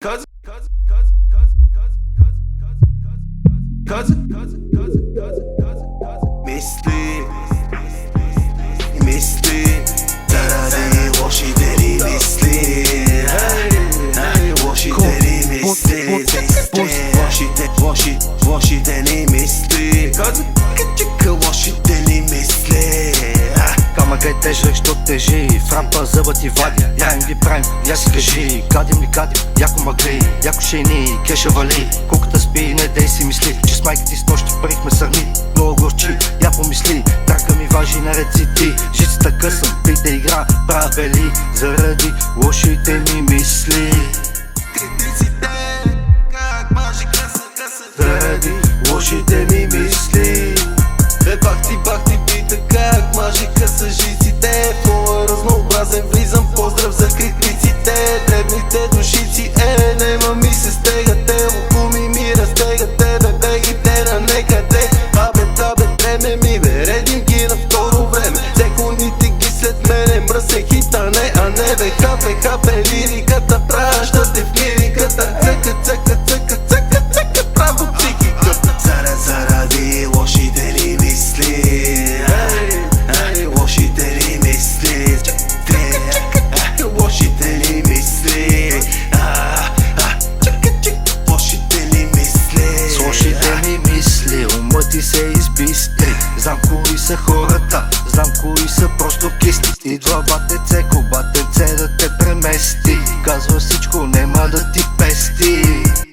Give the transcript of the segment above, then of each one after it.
Cause misli zaradı boşi deli misli boşi deli misli boşi deli misli boşi deli misli. Камък е тежък, що тежи. В рампа зъба ти вади. Я им ги правим, я си кажи. Кадим ли кадим, яко мъгли, яко шейни, кеша вали. Куката спи, не дей си мисли, че с майка ти с нощи парихме сърни. Много горчи, я помисли, трака ми важи наред си ти. Жицата късам, пийте игра, правя бели. Заради лошите ми мисли. Критиците, как мажи къса. Заради лошите ми мисли. Бах ти пита как мажи къса жиците. Флоу е разнообразен, влизам, поздрав за критиците. Дребните душици, нема ми се стегате. Лукуми ми разтегате, бе ги тера некъде. Абе, дреме ми бе, редим ги на второ време. Секундите ги след мене, мръсе хитане, а не бе хапе, лириката праща те в лириката. Цъка, право психиката. Заради лошите ли мисли, лошите ли мисли, лошите ли мисли, лошите ли мисли. С лошите ми мисли умът ти се избистри. Знам кои са хората, знам кои са просто кисти. Идва батенце да те премести. Казва всичко, нема да ти пести.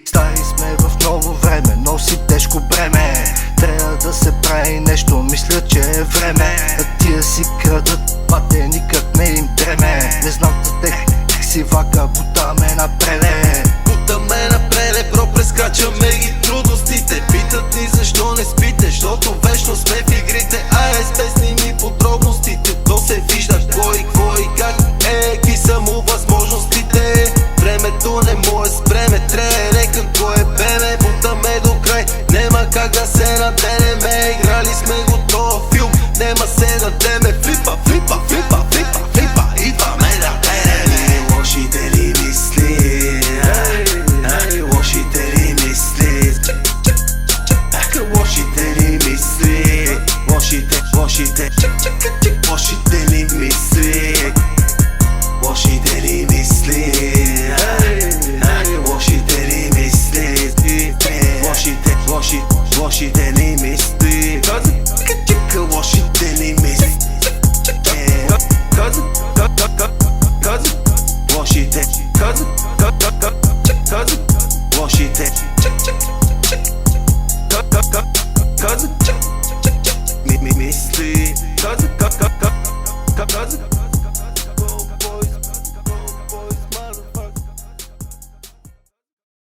Стари сме в ново време, носи тежко бреме. Трябва да се прави нещо, мисля, че е време. А тия си крадат, бате никак не им дреме. Не знам за те, си вака, бута ме напреле. Бута ме напреле, прескачаме ги трудностите. Питат ни защо не спите, защото вечно сме в игрите. С песни ми подробностите, то се вижда кой, какво и как. Какви са му възможностите. Времето не може спреме, треле какво е беме. Бутаме до край, нема как да се наденеме. Играли сме го тоя филм, нема се дадеме. Флипа, идваме да береме. Лошите ли мисли, лошите ли мисли, лошите ли мисли, лошите ли мисли, лошите ли мисли, лошите ли мисли, лошите ли мисли, лошите ли мисли, лошите